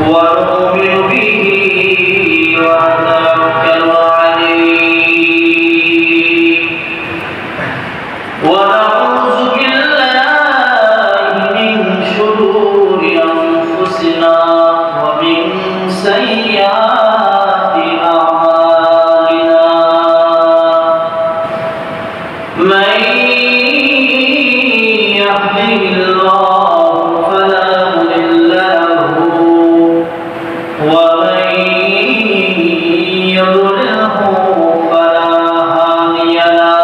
ونؤمن به ونتوكل عليه ونعوذ بالله من شرور أنفسنا ومن سيئات أعمالنا من يهده الله فلا مضل له ومن يضلله فلا هادي له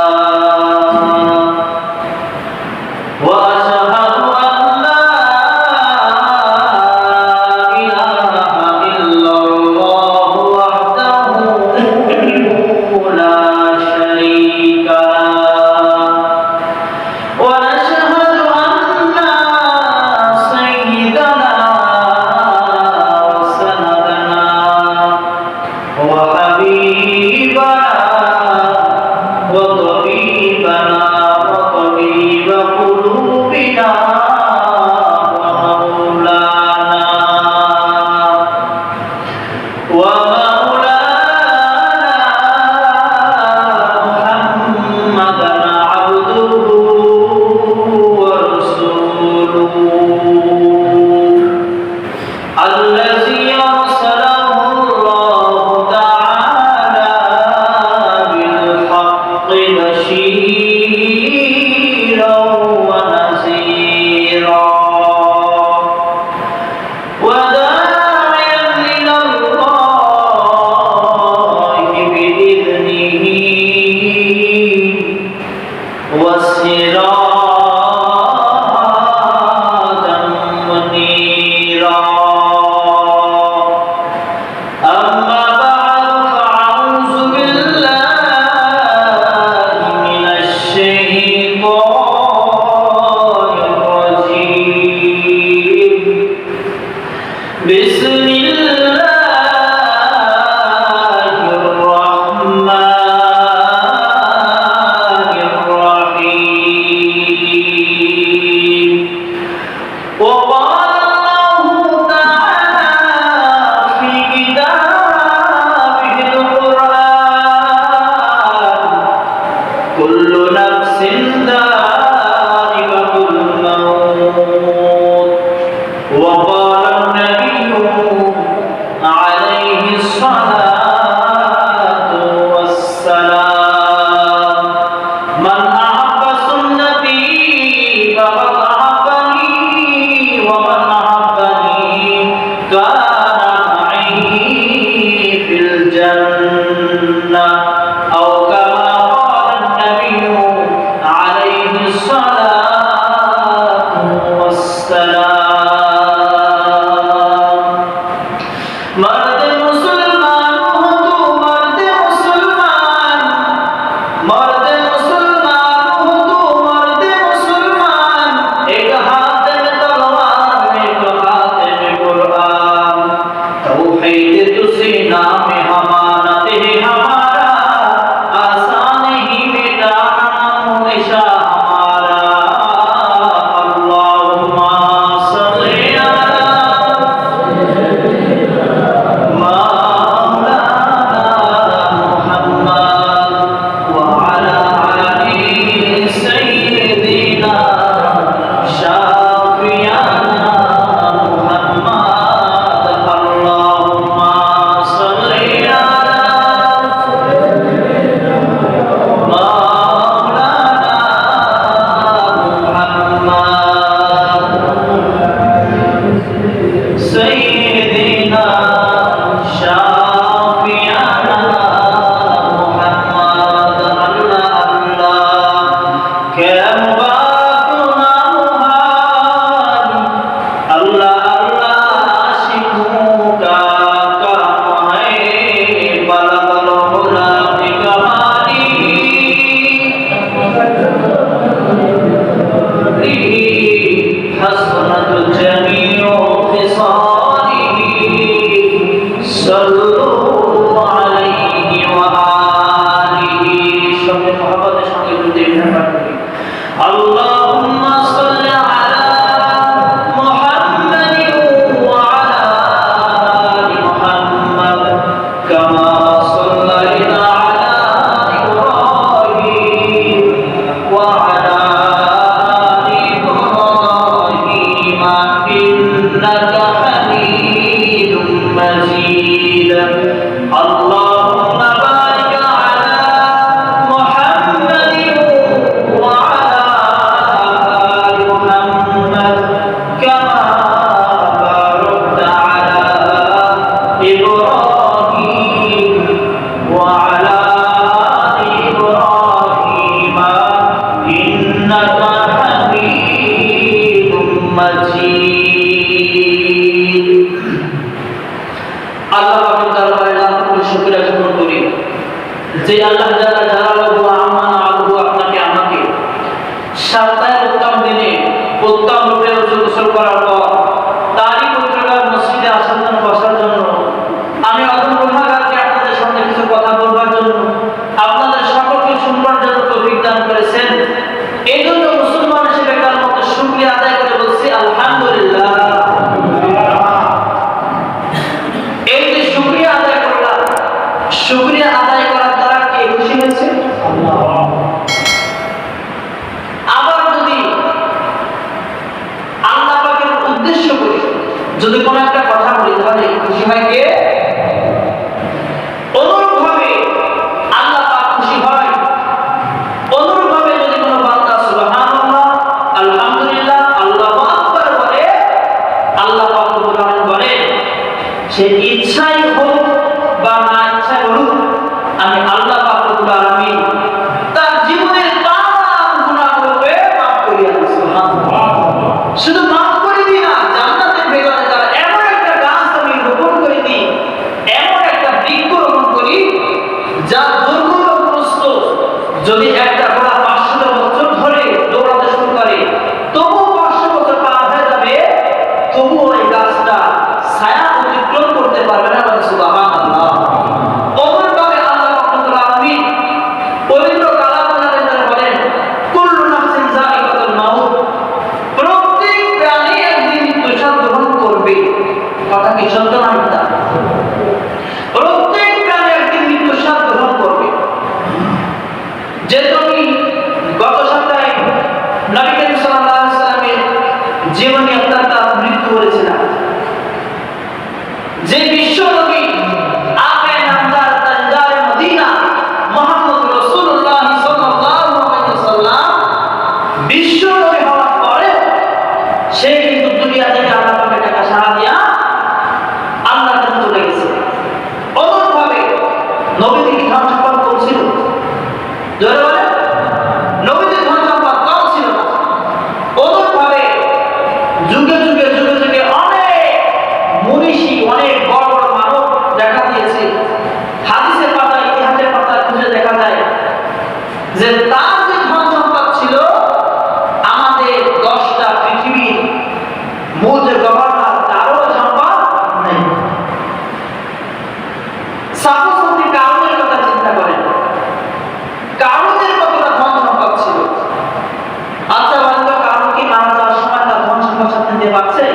وأشهد أن لا إله إلا الله وحده لا شريك له ونشهد أن سيدنا وسندنا وحبيبنا وطبيبنا وطبيب قلوبنا محمدا عبده ورسوله الذي أرسله الله تعالى بالحق بشيرا ونذيرا وداعيا إلى الله بإذنه وسراجا منيرا أما بعد فأعوذ بالله من الشيطان الرجيم بسم الله الرحمن الرحيم وقال الله تعالى في كتابه القرآن كل نفس ذائقة الموت وقال النبي عليه الصلاة والسلام من أحب سنتي فقد أحبني ومن أحبني كان معي في الجنة أو كما قال النبي عليه الصلاة والسلام مرد مسلمان ہو تو مرد مسلمان مرد مسلمان ہو تو مرد مسلمان ایک ہاتھ میں تلوار ایک ہاتھ میں قرآن توحید تسی نام امانت ہے ہمارا آسان ہی مٹانا نشا ہمارا اللہم صلی علی مولانا محمد وعلى آل سيدنا شافعنا محمد اللهم صل على مولانا محمد سيدنا شافعنا محمد الله كم باكنا مهان الله عاشقوں کا کام ہے بلغ العلا بکمالی حسنت جميع خصاله صلوا عليه وآله شب محبت شامل الدين اللهم صل على محمد وعلى আল্লাহ পাকের দরবারে লাখ কোটি শুকরিয়া জ্ঞাপন করি যে আল্লাহ জাল্লা জালালুহু ওয়া আমানা আলহু আপনাকে আমাকে সপ্তাহের উত্তম দিনে উত্তম রূপে ওযু গোসল করার পর তারই পবিত্রগার মসজিদে আসার জন্য বসার জন্য আমি অদম গুনাহগারকে আপনাদের সামনে কিছু কথা বলবার জন্য আপনাদের সকলকে শুনবার জন্য তৌফিক দান করেছেন। এই জন্য মুসলমান হিসেবে কার মতো শুকরিয়া আদায় করে বলছি আলহামদুলিল্লাহ। এই যে শুকরিয়া আদায় করলাম, শুকরিয়া আদায় করার দ্বারা কে খুশি হয়েছে? আল্লাহ। আবার যদি আল্লাহ পাকের উদ্দেশ্য করে যদি কোনো একটা কথা বলি তাহলে খুশি হয় কে? অনুরূপভাবে আল্লাহ পাক খুশি হয়। অনুরূপভাবে যদি কোনো বান্দা সুবহানাল্লাহ, আলহামদুলিল্লাহ, আল্লাহু আকবার বলে, আল্লাহ পাক রব্বুল আলামিন বলেন সে ইচ্ছাই হোক বা না ইচ্ছাই হোক আমি আল্লাহ পাক রব্বুল আলামিন তার জীবনের তামাম গুনাহগুলোকে মাফ করিয়া দিই। সুবহানাল্লাহ। শুধু মাফ করে দিই না, জান্নাতের ভেতরে তার এমন একটা গাছ আমি রোপণ করে দিই, এমন একটা বৃক্ষ রোপণ করি যা দুর্গমগ্রস্ত যদি একটা ঘোড়া 500 বছর ধরে দৌড়াতে শুরু করে তবু 500 বছর পার হয়ে যাবে, তবু ওই গাছটা ছায়া অতিক্রম করতে পারবে না। সুবহানাল্লাহ। অমরভাবে আল্লাহ রাব্বুল আলামিন পবিত্র কালামুল্লাহ বলেন কুল্লু নাফসিন যায়িকাতুল মাউত, প্রত্যেক প্রাণী একদিন মৃত্যুস্বাদ গ্রহণ করবে। কথা কি সত্য না মিথ্যা? প্রত্যেক প্রাণী একদিন মৃত্যুস্বাদ গ্রহণ করবে। যে তুমি গত সপ্তাহে নবী করিম সাল্লাল্লাহু আলাইহি ওয়াসাল্লামের জীবনী অত্যন্ত মৃত্যু বলেছিলাম, যে বিশ্ব নবী আখের নামদার তাজদারে মদিনা মুহাম্মদ রাসূলুল্লাহ সাল্লাল্লাহু আলাইহি ওয়াসাল্লাম বিশ্ব নবী হওয়ার পরে সে কিন্তু দুনিয়া থেকে আল্লাহ পাকের টাকা সারা দিয়া আল্লাহর কাছে চলে গেছে। অনুরূপভাবে নবীদের কি ধন সম্পদ কম ছিল? জোরে বলে, নবীদের ধন সম্পদ কম ছিল না। অনুরূপভাবে যুগে যুগে যুগে যুগে অনেক মনীষী, অনেক বড় বড় মানব দেখা দিয়েছে। হাদিসের পাতা, ইতিহাসের পাতা খুঁজে দেখা যায় যে তার যে ধন সম্পদ ছিল আমাদের 10টা পৃথিবীর মূল যে গভর্নর তারও সম্পদ নেই। সাপোজ আপনি কারণের কথা চিন্তা করেন, কারণের কতটা ধন সম্পদ ছিল? আচ্ছা বলেন তো, কারণ কি মারা যাওয়ার সময় তার ধন সম্পদ সাথে নিতে পারছে?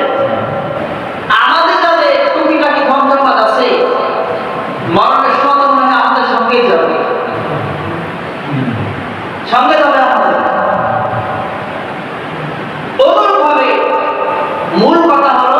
আমাদের যাদের টুকিটাকি ধন সম্পদ আছে মরণের সময় তো মনে হয় আমাদের সঙ্গেই যাবে, সঙ্গে যাবে আমাদের। অনুরূপভাবে মূল কথা হলো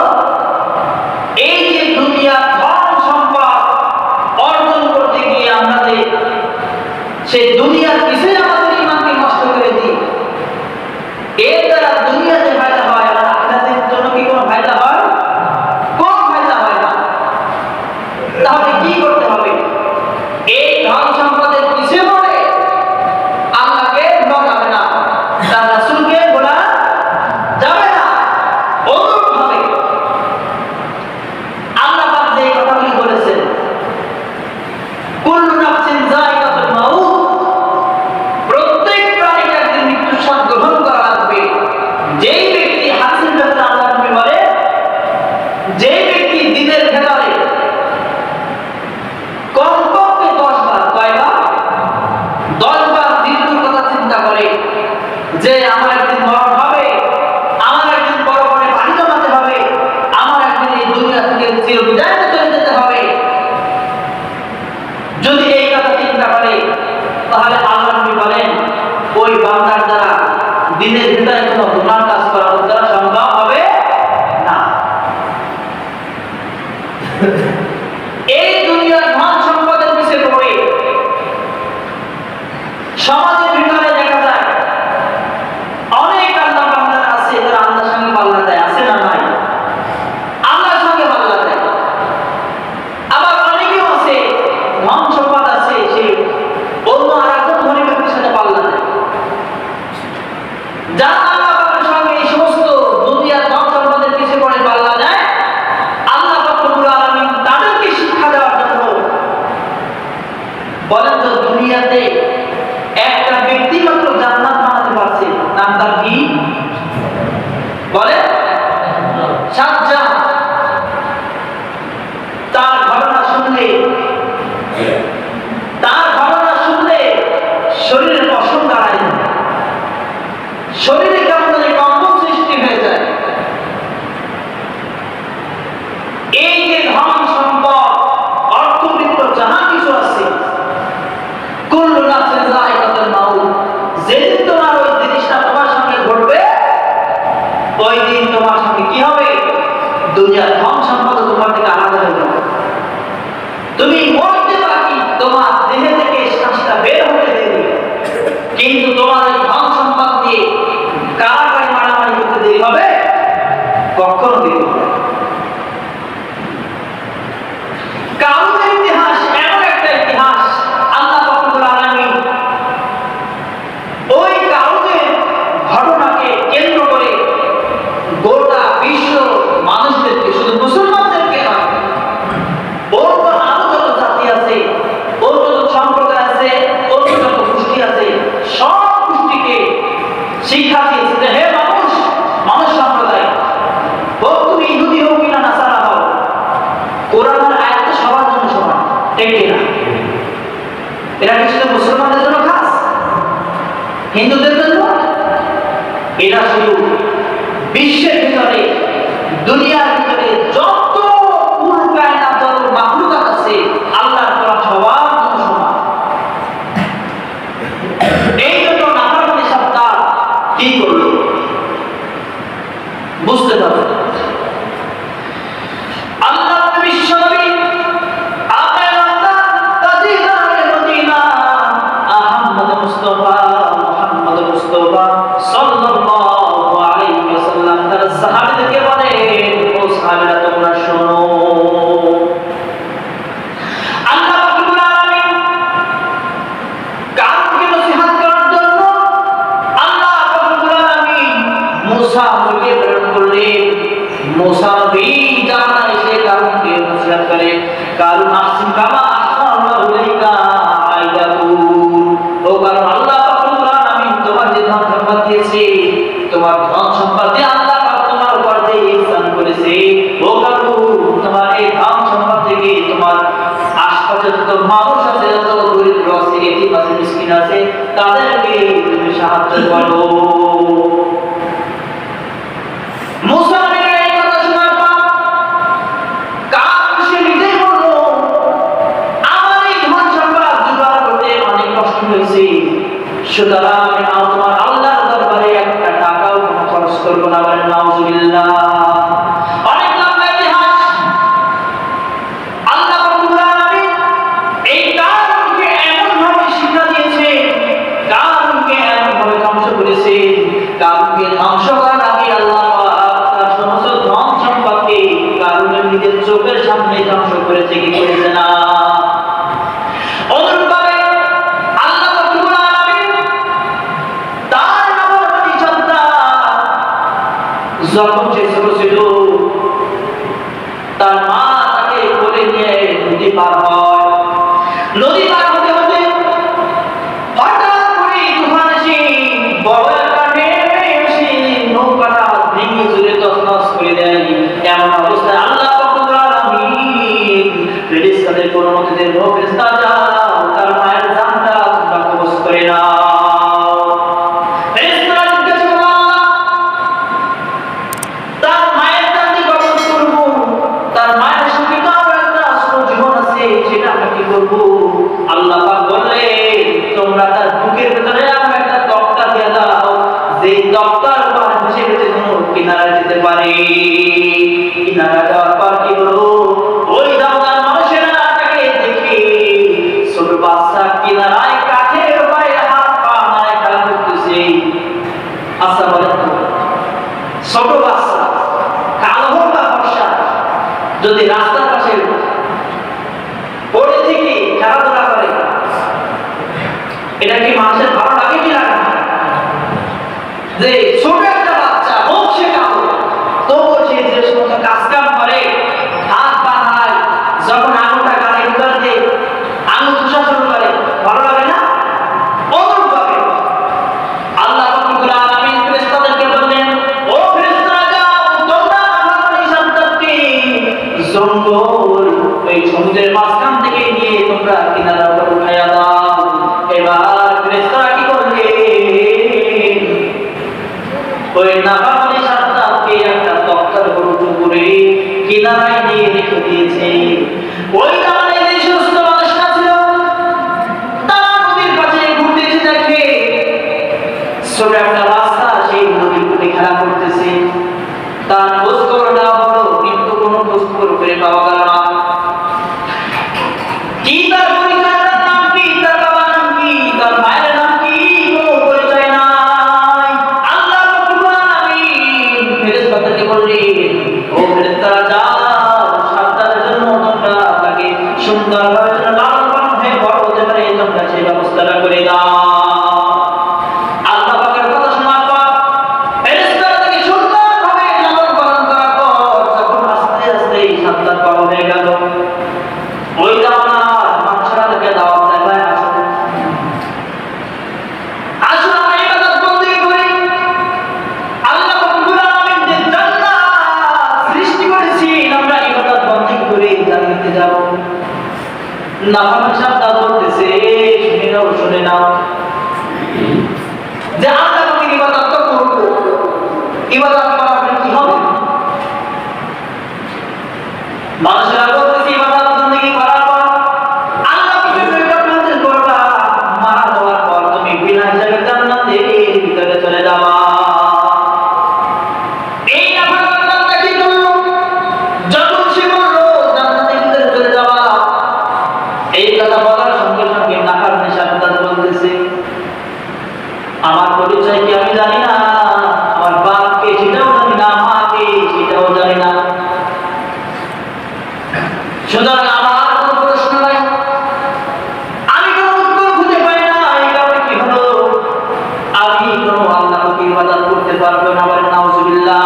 সাজ্জাদ, তার ঘটনা শুনলে শরীরে পশম দাঁড়ায় না, শরীরে কেমন জানি কম্পন সৃষ্টি হয়ে যায়। এই যে ধন সম্পদ অর্থবৃত্ত যাহা কিছু আছে, কুল্লু নাফসিন যায়কাতুল মাউত, যেদিন তোমার ওই জিনিসটা তোমার সঙ্গে ঘটবে, ওই দিন তোমার সঙ্গে কি হবে? দুনিয়ার ধন সম্পদ তোমার থেকে আলাদা হয়ে যাবে। তুমি মরতে বাকি, তোমার দেহে থেকে শ্বাসটা বের হতে দেবে, কিন্তু তোমার এই ধন সম্পদ দিয়ে কারাগারে মারামারি করতে দেরি হবে? কখনো দেরি হবে না। কারণের ইতিহাস এমন একটা ইতিহাস, আল্লাহ রাব্বুল আলামিন ওই কারণের ঘটনাকে কেন্দ্র করে গোটা বিশ্ব মানুষদেরকে, শুধু মুসলমানদেরকে নয়, ওর তো আরো যত জাতি আছে, ওর যত সম্প্রদায় আছে, ওর যত গোষ্ঠী আছে, সব গোষ্ঠীকে শিক্ষা দিয়েছে যে হে মানুষ সম্প্রদায়, ও তুমি ইহুদি হও কিনা নাসারা হও, কোরআনের আয়াত তো সবার জন্য সমান, ঠিক কিনা? এরা কি শুধু মুসলমানদের জন্য খাস, হিন্দুদের জন্য? এরা শুধু বিশ্বের ভিতরে, দুনিয়ার ভিতরে যত কুল কায়নাত, যত মাখলুকাত আছে, আল্লাহর কোরআন সবার জন্য সমান। এই জন্য নাফরমানি সত্তার কি করলো বুঝতে পারবে। আল্লাহ বিশ্বনবী মুস্তাফা সাল্লাল্লাহু আলাইহি ওয়াসাল্লাম তার সাহাবীদেরকে বলেন, ও সাহাবীরা তোমরা শোনো, আল্লাহ রাব্বুল আলামিন কারণকে নসিহত করার জন্য আল্লাহ রাব্বুল আলামিন মুসা নবীকে প্রেরণ করলেন। মুসা নবী জানা এসে কারণকে নসিহত করে, কারণ আহসিন কামা আহসানাল্লাহু ইলাইকা আইয়াতুন, ও কারণ আল্লাহ ধন সম্পদ দিয়েছে, তোমার ধন সম্পদ দিয়ে আল্লাহ পাক তোমার উপর যে ইহসান করেছে, ও কারু তোমার এই ধন সম্পদ থেকে তোমার আশপাশে যত মানুষ আছে, যত দরিদ্র আছে, এতিম আছে, মিসকিন আছে, তাদেরকে তুমি সাহায্য করো। মুসা নবীর এই কথা শোনার পর কার সে নিজেই বলল, আমার এই ধন সম্পদ জোগাড় করতে অনেক কষ্ট হয়েছে, সুতরাং আমি তোমার আল্লাহর দরবারে একটা টাকাও খরচ করব না। বলেন নাউজুবিল্লাহ। অনেক লম্বা ইতিহাস। আল্লাহ রাব্বুল আলামিন এই কারণকে এমন ভাবে শিক্ষা দিয়েছে, কারণকে এমন ভাবে ধ্বংস করেছে, কারণকে ধ্বংস করার আগে আল্লাহ পাক তার সমস্ত ধন সম্পদকে কারণের নিজের চোখের সামনে ধ্বংস করেছে, কি করেছে না? যখন সে ছোট ছিল, তার মা তাকে কোলে নিয়ে নদী পার হয়। নদী পার হতে হতে হঠাৎ করে তুফান এসে বড় একটা ঢেউ এসে নৌকাটা ভেঙে চুরে তছনছ করে দেয়। এমন অবস্থায় আল্লাহ রাব্বুল আলামিন ফেরেশতাদের কোন মতে দেন, ও ফেরেশতা যাও, তার মায়ের জানটা তোমরা কবজ করে নাও। আল্লাহ পাক বললেন, তোমরা তার বুকের ভিতরে এমন একটা তক্তা দিয়ে দাও, যে তক্তার উপর বসে বসে যেন কিনারায় যেতে পারে। কিনারা যাওয়ার পর কি হলো, ওই দাওদার মানুষেরা তাকে দেখে ছোট বাচ্চা কিনারায় কাঠের উপরে হাত পা নাড়ায় খেলা করতেছে। আচ্ছা বলেন তো, ছোট বাচ্চা কালো হোক বা ফর্সা যদি রাস্তার পাশে পড়ে থেকে খেলাধুলা করে, এটা কি মানুষের ভালো লাগে কি লাগে? যে ছোট একটা বাচ্চা হোক সে কালো, তবুও সে যে সমস্ত কাজ কাম করে, হাত পা নাড়ায়, যখন আঙুলটা গালের ভিতরে দিয়ে আঙুল চুষা শুরু করে, ভালো লাগে না? অনুরূপভাবে আল্লাহ রাব্বুল আলামিন ফেরেশতাদেরকে বললেন, ও ফেরেশতারা যাও, তোমরা আমার জঙ্গল, ওই সমুদ্রের মাঝখান থেকে নিয়ে তোমরা কিনারার উপর উঠাইয়া দাও। এবার ফেরেশতারা কি করলে, ওই নাফরমানি সাতটাকে একটা তক্তার উপর উঁচু করে কিনারায় নিয়ে রেখে দিয়েছে। ওই জামানে যে সমস্ত মানুষরা ছিল তারা নদীর কাছে ঘুরতে এসে দেখে ছোট একটা রাস্তা সেই নদীর উপরে খেলা করতেছে। তার খোঁজ খবর নেওয়া হলো, কিন্তু কোনো খোঁজ খবর ফিরে পাওয়া গেল না। কি তার পরিচয়, তার নাম কি, তার বাবার নাম কি, তার মায়ের নাম কি, কোনো পরিচয় নাই। আল্লাহ রাব্বুল আলামিন ফেরেশতাদেরকে বললেন, ও ফেরেশতারা যাও, সাবধানের জন্য তোমরা তাকে সুন্দরভাবে যেন লালন পালন হয়ে বড় হতে পারে তোমরা সেই ব্যবস্থাটা করে দাও। আল্লাহ পাকের কথা শোনার পর ফেরেশতারা তাকে সুন্দরভাবে লালন পালন করার পর যখন আস্তে আস্তে সন্তান বড় হয়ে গেল, ওই জামানার মানুষরা তাকে দাওয়াত দেয়, ভাই আসুন, আসুন আমরা ইবাদত বন্দেগী করি। আল্লাহ রাব্বুল আলামিন যে জান্নাত সৃষ্টি করেছেন, আমরা ইবাদত বন্দেগী করে জান্নাতে যাব। নাফরমান সাদ্দাত বলতেছে, শুনে নাও যে আল্লাহ পাকের ইবাদত তো করব, ইবাদত করার পরে কি হবে? মানুষেরা বলতেছে ইবাদত বন্দেগী করার পর আল্লাহ পাকের নিকট নাজিল করবা, মারা যাওয়ার পর তুমি বিনা হিসাবে জান্নাতের ভিতরে চলে যাবা। এই নাফরমান বান্দা কি করলো? যখন সে বলল জান্নাতের ভিতরে চলে যাবা, এই কথা বলার সঙ্গে সঙ্গে নাফরমান সাদ্দাত বলতেছে, আমার পরিচয় কি আমি জানি না, আমার বাপকে সেটাও জানি না, মাকে সেটাও জানি না, সুতরাং আমার কোনো প্রশ্ন নাই, আমি কোনো উত্তর খুঁজে পাই না। এই কারণে কি হলো, আমি কোনো আল্লাহকে ইবাদত করতে পারবো না। বলেন নাউজুবিল্লাহ।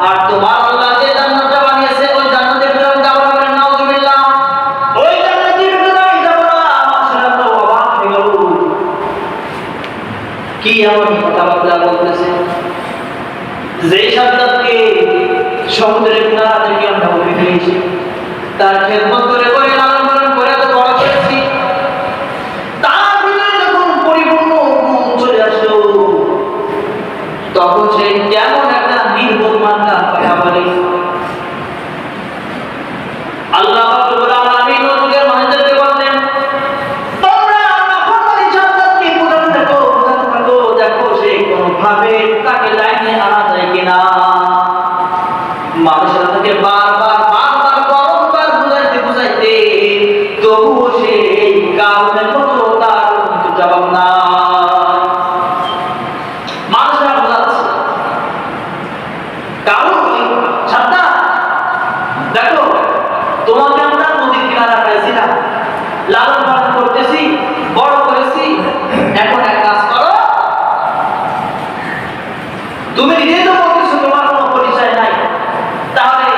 আর তোমার আল্লাহ যে জান্নাতটা বানিয়েছে, ওই জান্নাতের ভিতরে যাবো না, বলেন নাউজুবিল্লাহ। ওই জান্নাতের ভিতরে আমি যাবো না। মানুষেরা তো অবাক হয়ে গেল, কি এমন কথাবার্তা বলতেছে যে সাদ্দাতকে সমুদ্রের কিনারা থেকে আমরা উঠে নিয়েছি, তার খেদমত করে করে লালন পালন করে এত বড় করেছি, তার ভিতরে যখন পরিপূর্ণ গুণ চলে আসলো, তখন সে কেমন একটা নির্বোধ মার্কা কথা বলে। আল্লাহ রাব্বুল আলামিন নবীর মানুষদেরকে বললেন, তোমরা নাফরমানি সাদ্দাতকে বুঝাতে থাকো, দেখো সে কোনোভাবে তাকে লাইনে আনা যায় কিনা। মানুষেরা তাকে বারবার বারবার বুঝাইতে তবুও সে এই কারণের মতো তার কিন্তু জবাব না। মানুষেরা বোঝাচ্ছে, কারণ সাদ্দাত দেখো, তোমাকে আমরা নদীর কিনারা পাইছিলাম, লালন পালন করতেছি, বড় করেছি, এখন এক কাজ করো, তুমি নিজে তো বলতেছো তোমার কোনো পরিচয় নাই, তাহলে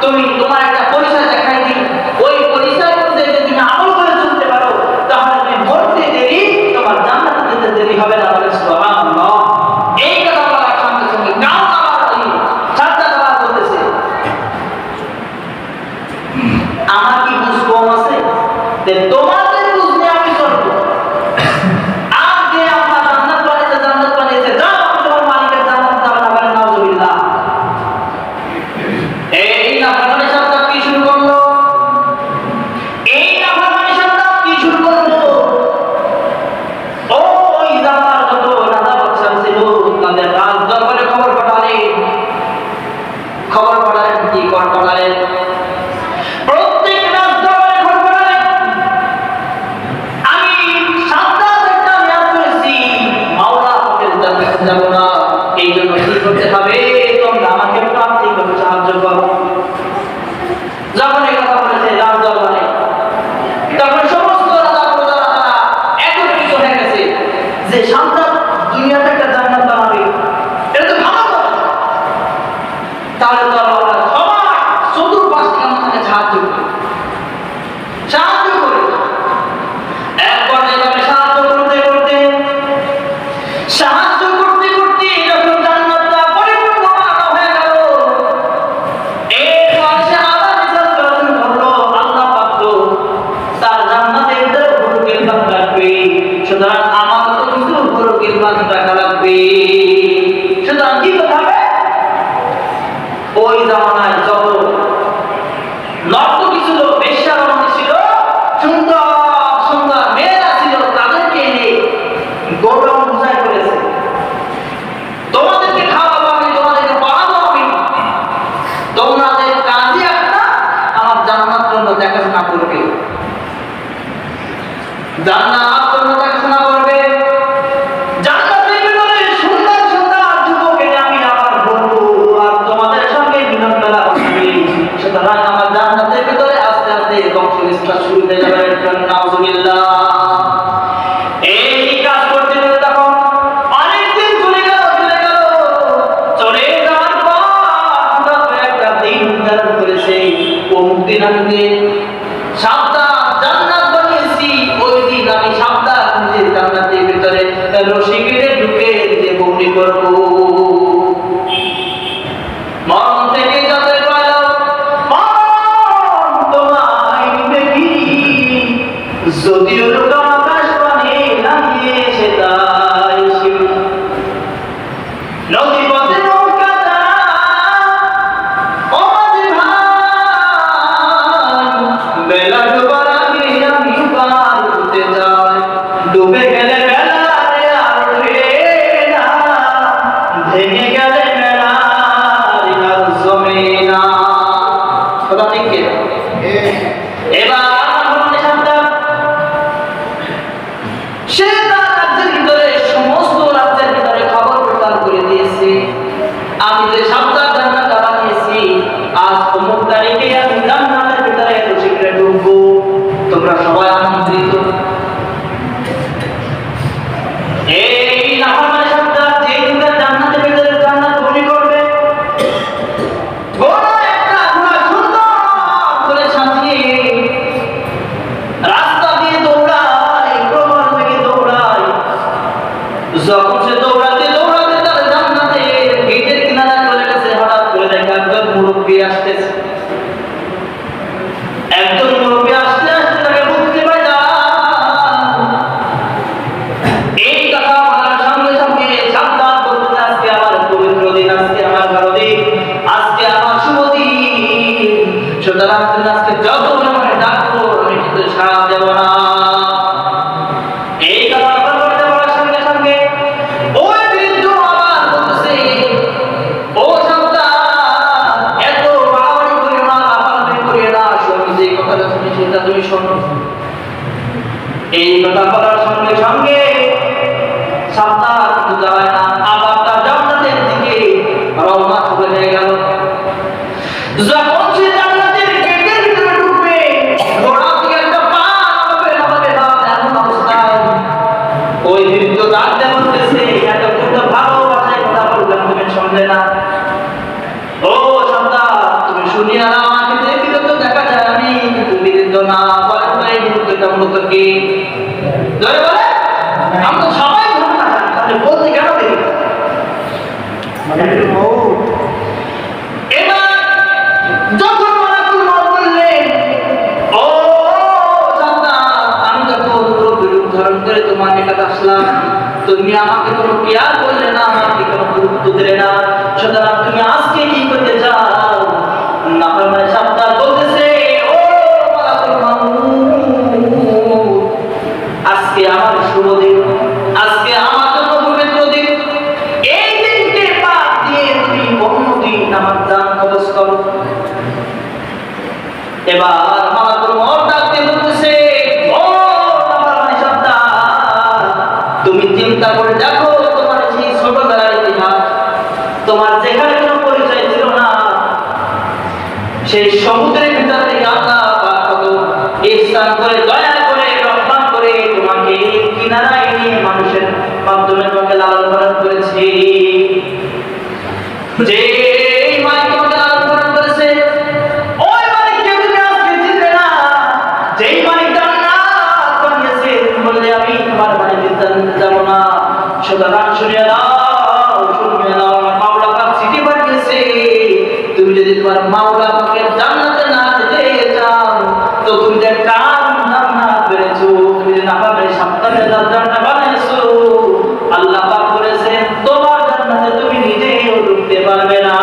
তুমি তোমার একটা পরিচয় দেখাই দিই, ওই পরিচয় অনুযায়ী যদি তুমি আমল করে চলতে পারো, তাহলে তুমি মরতে দেরি, তোমার জান্নাতে যেতে দেরি হবে না। বলে সুবহানাল্লাহ। এই কথা বলার সঙ্গে সঙ্গে কাউ আবার ওই সাদ্দাত আবার বলতেছে, আমার কি বুঝ কম আছে যে তোমাদের বুঝ নিয়ে আমি চলবো? আর যে আমার জান্নাত বানিয়েছে, যাও তোমার মালিকের জান্নাত যাবে না। বলে নাউজুবিল্লাহ। এই নাফরমানি সাদ্দাত কি শুরু করলো? এই নাফরমানি সাদ্দাত কি শুরু করলো? ওই জামানার যত রাজা বাদশা ছিল, তাদের রাজ দরবারে খবর পাঠালেন কি খবর পাঠালেন? প্রত্যেক রাজ দরবারে খবর পাঠালেন, আমি সাদ্দাত একটা নিয়াত করেছি, মাওলা পাকের জান্নাতে যাব না, এই জন্য কি করতে হবে, তোমরা আমাকে প্রান্তিকভাবে সাহায্য করো। যখন এই কথা বলেছে রাজ দরবারে, তখন সমস্ত রাজা প্রজারা তারা একত্রিত হয়ে গেছে যে সাদ্দাত দুনিয়াতে একটা জান্নাত বানাবে, এটা তো ভালো কথা। তাহলে তো আমরা সবাই চতুর্পাশ থেকে আমাকে সাহায্য করি, এক পর্যায়ে তাকে সাহায্য করতে করতে যখন জান্নাতটা পরিপূর্ণ বানানো হয়ে গেল, এরপর সে আবার ওই জামানায় যত নর্তকী ছিল, বেশ্যা রমণী ছিল, সুন্দর সুন্দর মেয়েরা ছিল, তাদেরকে এনে গোডাউন বুঝাই করেছে, তোমাদেরকে খাওয়াবো আমি, তোমাদেরকে পড়াবো আমি, তোমাদের কাজই একটা আমার জান্নাত জন্য দেখাশোনা করবে, জান্নাত জন্য দেখাশোনা করবে। জান্নাতের ভিতরে সুন্দর সুন্দর যুবককে আমি আবার বলবো আর তোমাদের সঙ্গে মিলন মেলা হবে। সুতরাং আমার জান্নাতের ভিতরে আস্তে আস্তে বংশ বিস্তার শুরু হয়ে যাবে। নাউজুবিল্লাহ। এই কাজ করতে করতে তখন অনেকদিন চলে গেল। চলে যাওয়ার পর একটা দিন নির্ধারণ করেছে, অমুক দিন আমি সাবধান জান্নাত বানিয়েছি, ওই দিন আমি সাবধান নিজের জান্নাতের ভিতরে রশি কেটে ঢুকে নিজে বন্দি করবো। মন থেকে যতই বলো তোমায় দেখি, যদিও লোকাম আকাশ পানে লাগিয়ে সে তাই নদী পথে নৌকা ও মাঝি ভাই, বেলা ডোবার আগে আমি পার হতে যাই, ডুবে গেলে বেলা রে আর উঠবে না, ভেঙে গেলে বেলা রে আর জমে না। কথা ঠিক কি? এবার আমার সাবধান, সে তার রাজ্যের ভিতরে সমস্ত রাজ্যের ভিতরে খবর প্রচার করে দিয়েছে, আমি যে সাবধান জান্নাত বানিয়েছি, আজ অমুক তারিখে আমি জান্নাতের ভিতরে রশিকে ঢুকবো, তোমরা সবাই আমন্ত্রিত। এই নাফরমানের সাবধান, যে তোমরা জান্নাতের ভিতরে জান্নাত বনি করবে, ঘোড়া একটা ঘোড়া সুন্দর করে সাজিয়ে রাস্তা দিয়ে দৌড়ায়, প্রবল বেগে দৌড়ায়। যখন সে দৌড়াতে দৌড়াতে তার জান্নাতের গেটের কিনারায় চলে গেছে, হঠাৎ করে দেখে একজন মুরব্বী আসতেছে। একজন মুরব্বী আসতে আসতে তাকে বুঝতে পারে না। এই কথা বলার সঙ্গে সঙ্গে সাবধান বলতে, আজকে আমার পবিত্র দিন, আজকে আমার ভালো দিন, আজকে আমার শুভ দিন, সুতরাং তুমি আজকে যত আমার ডাকবো আমি কিন্তু সাড়া দেব না। এই কথা বলার সঙ্গে সঙ্গে ওই বৃদ্ধ আবার বলতেছে, ও সন্তান, এত বাড়াবাড়ি করিও না, লাফালাফি করিও না, আমি যে কথাটা শুনি সেটা তুমি শোনো। এই কথা বলার সঙ্গে সঙ্গে সাবধান কিন্তু দাঁড়ায় না, আবার তার জান্নাতের দিকে রওনা হয়ে গেল। যখন সে জান্নাতের গেটের ভিতরে ঢুকবে, ঘোড়া থেকে একটা পা নামাবে না, এমন অবস্থায় ওই বৃদ্ধ ডাকতে বলতেছে, এতক্ষণ তো ভালো ভাষায় কথা বললাম, তুমি শুনলে না? ও সন্তান, তুমি শুনিয়া না, আমাকে যে বিরুদ্ধ দেখা যায় আমি কিন্তু বিরুদ্ধ না। বলেন তো এই বিরুদ্ধটা মূলত কি? ধরে বলে আমরা সবাই ধরে না, তাহলে বলতে কেন দেখি? এবার যখন মালাকুল মউত বললেন, ও সন্তান, আমি যখন রূপ ধারণ করে তোমার নিকট আসলাম, তুমি আমাকে কোনো কেয়ার করলে না, আমাকে কোনো গুরুত্ব দিলে না, সুতরাং তুমি আজকে কি করতে চাও? নাফরমানের সাবধান বলতেছে, ও মালাকুল মউত, আজকে আমার শুভ দিন, আজকে আমার জন্য পবিত্র দিন, এই দিনকে বাদ দিয়ে তুমি অন্য দিন আমার জান কবজ করো। এবার মালাকুল মউত ডাকতে বলতেছে, ও নাফরমানের সাবধান, তুমি চিন্তা করে দেখো তোমার সেই ছোটবেলার ইতিহাস, তোমার যেখানে কোনো পরিচয় ছিল না, সেই সমুদ্রের ভিতর থেকে আল্লাহ পাক কত ইহসান করে, দয়া করে, রহমত করে তোমাকে কিনারায় নিয়ে মানুষের মাধ্যমে তোমাকে লালন পালন করেছে। যে মালিক তোমাকে লালন পালন করেছে, ওই মালিককে তুমি আজকে চিনবে না। যেই মালিক জান্নাত বানিয়েছে, তুমি বললে আমি তোমার বাড়িতে যাব না। সুতরাং শুনিয়ে নাও, আমার মাওলা পাক চিঠি পাঠিয়েছে, তুমি যদি তোমার মাওলা পাকের জান্নাতে না যেতে চাও, তো তুমি যে কার জান্নাত পেয়েছো, তুমি যে নাফরমানের সাবধানে জান্নাত বানিয়েছো, আল্লাহ পাক বলেছেন তোমার জান্নাতে তুমি নিজেও ঢুকতে পারবে না।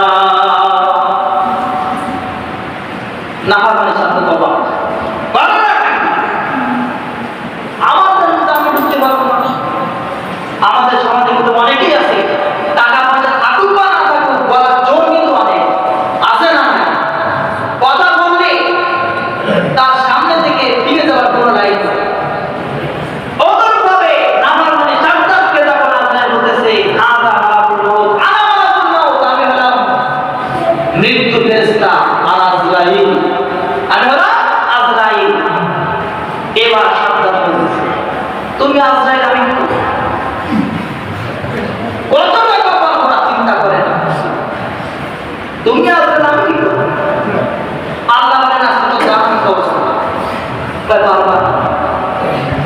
ফেরেশতা আজরাইল, আমি হলাম আজরাইল। এবার সাবধান হয়েছে, তুমি আজরাইল, আমি কত টাকা পাবো চিন্তা করে না, তুমি আজরাইল, আমি কি করবো? আল্লাহ বলেন আজকে তো জাহান্নামের অবস্থা পারবা না,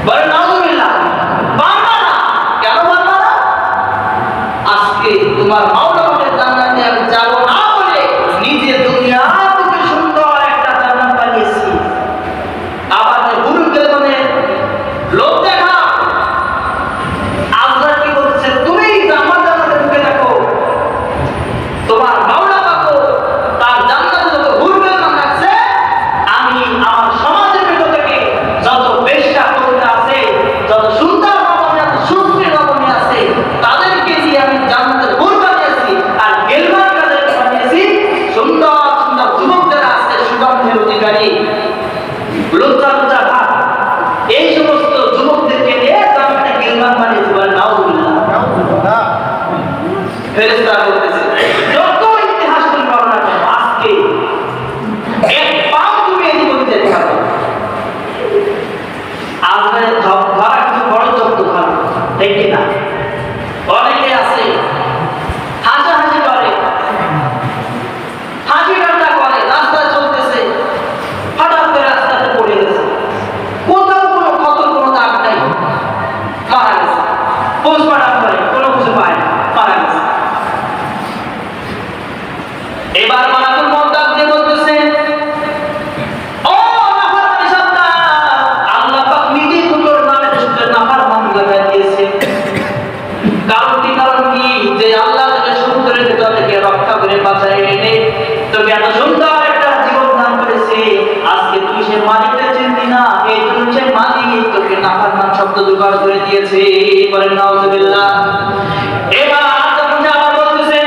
বলে নাউজুবিল্লাহ, পারবা না। কেন পারবা না? আজকে তোমার মাওলা আমাকে জান্নাতে আমি যাব না বলে নিজে দুনিয়া থেকে সুন্দর একটা জান্নাত বানিয়েছি। আবার যে হুরুকের মানে লোক দেখা আজরাইল কি বলছে, তুমি আমার জান্নাতে ঢুকে থাকো, তোমার মাওলা পাকো তার জান্নাতে যত হুরুকের নাম রাখছে, আমি আমার সমাজের ভিতর থেকে যত বেশ্যা কবিতা আছে, যত সুন্দর রমণী আছে, সুন্দরী রমণী আছে, তাদেরকে দিয়ে আমি জান্নাতের হুর বানিয়েছি। আর গেলমান কাদেরকে বানিয়েছি? সুন্দর সুন্দর যুবক যারা আছে, সুগন্ধের অধিকারী, লজ্জা লজ্জা ভাব, এই সমস্ত যুবকদেরকে নিয়ে জান্নাতে গেলমান বানিয়েছি। বলে নাউজুবিল্লাহ। ফেরেশতা বলতেছে, যত ইতিহাস তুমি বলো না কেন, আজকে এক পাও তুমি এদিক ওদিক যেতে পারবে না। আজরাইল ধরা কিন্তু বড় যত্ন ধরা, ঠিক কিনা? অনেকে আছে হাসাহাসি করে, হাসি ঠাট্টা করে, রাস্তায় চলতেছে, হঠাৎ করে রাস্তাতে পড়ে গেছে, কোথাও কোনো ক্ষতর কোনো দাগ নাই, মারা গেছে। পোস্টমর্টম করে কোনো কিছু পায় না, মারা গেছে। এবার মালাকুল মউত ডাক দিয়ে বলতেছে, ও নাফরমানি সত্তা, আল্লাহ পাক নিজে তোর নামে শুধু নাফরমানি লাগাই দিয়েছে। কারণ কি যে আল্লাহ তোকে সমুদ্রের ভিতর থেকে রক্ষা করে বাঁচায় এনে তোকে এত সুন্দর একটা জীবন দান করেছে, আজকে তুই সে মালিককে চিনতি না, এই জন্য সে মালিক তোকে নাফরমান শব্দ জোগাড় করে দিয়েছে। বলেন নাউজুবিল্লাহ। এবার তখন যে আবার বলতেছে,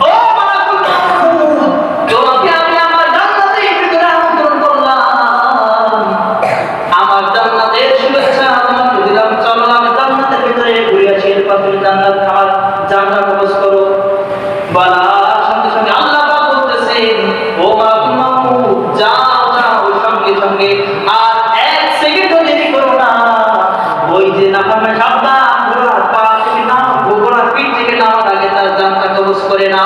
ও মালাকুল মউত, তোমাকে আমি আমার জান্নাতের ভিতরে আমন্ত্রণ করলাম, আমার জান্নাতের শুভেচ্ছা তোমাকে দিলাম, চলো আমি জান্নাতের ভিতরে ঘুরে আসি, এরপর তুমি জান্নাত আমার জান্নাত প্রবেশ করো। বলার সঙ্গে সঙ্গে আল্লাহ পাক বলতেছেন, ও মালাকুল মউত, যাও যাও সঙ্গে সঙ্গে, আর এক সেকেন্ডও দেরি করো না। ওই যে নাফরমান সাবদা ঘোড়ার পা থেকে নাম, ঘোড়ার পিঠ থেকে নামার আগে তার জানটা কবজ করে না,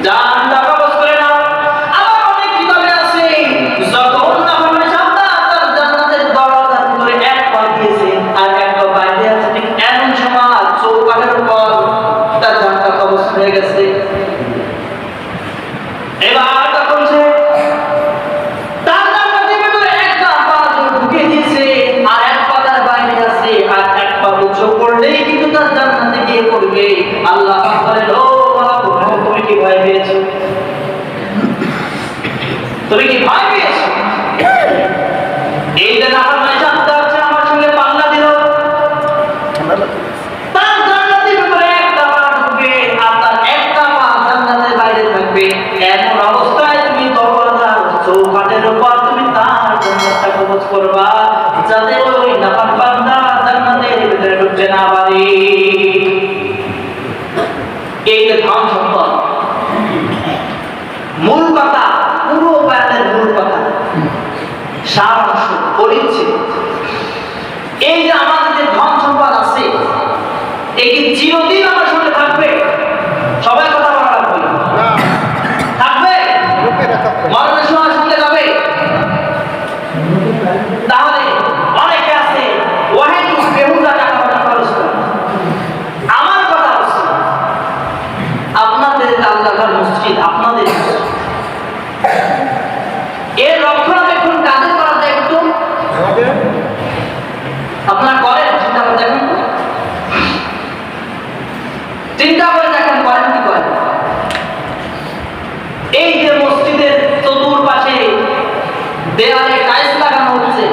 জানটা কবজ করে না। আবার অনেক কিতাবে আছে, যখন নাফরমান সাবদা তার জান্নাতের দরজার ভিতরে এক পা দিয়েছে আর এক পা বাইরে আছে, ঠিক এমন সময় চৌকাঠের উপর তার জানটা কবজ হয়ে গেছে। এবার তখন সে তার জান্নাতের ভিতরে একটা পা ঢুকে দিয়েছে আর এক পা তার বাইরে আছে, আর এক পা উঁচু করলেই কিন্তু তার জান্নাতে গিয়ে পড়বে। আল্লাহ পাক বলেন, ও মালাকুল মউত, তুমি কি ভয় পেয়েছো? তুমি কি ভয় পেয়েছো? এই যে নাফরমানি সাবদা আছে আমার সঙ্গে পাল্লা দিল, তার জান্নাতের ভিতরে একটা পা ঢুকবে আর তার একটা পা জান্নাতের বাইরে থাকবে। এমন অবস্থায় তুমি দরজার চৌকাঠের উপর তুমি তার জান্নাতটা কবজ করবা, যাতে ওই নাফরমান বান্দা জান্নাতের ভিতরে ঢুকতে না পারে। এই যে ধন সম্পদ, মূল কথা, পুরো বায়ানের মূল কথা, সারাংশ পরিচ্ছেদ। এই যে আমাদের যে ধন সম্পদ আছে, এই কি চিরদিন আমার সঙ্গে থাকবে? সবাই কথা বলা লাগবে, থাকবে? মরণের সময় সঙ্গে যাবে? তাহলে অনেকে আছে ওয়াহিদ বেহুদা টাকা পয়সা খরচ করে। আমার কথা হচ্ছে, আপনাদের আল্লাহর মসজিদ, আপনাদের এর রক্ষণাবেক্ষণ কাজে করা যায় একটু? আপনারা করেন? চিন্তা করে দেখেন, চিন্তা করে দেখেন করেন কি করেন? এই যে মসজিদের চতুর্পাশে দেয়ালে টাইলস লাগানো হচ্ছে,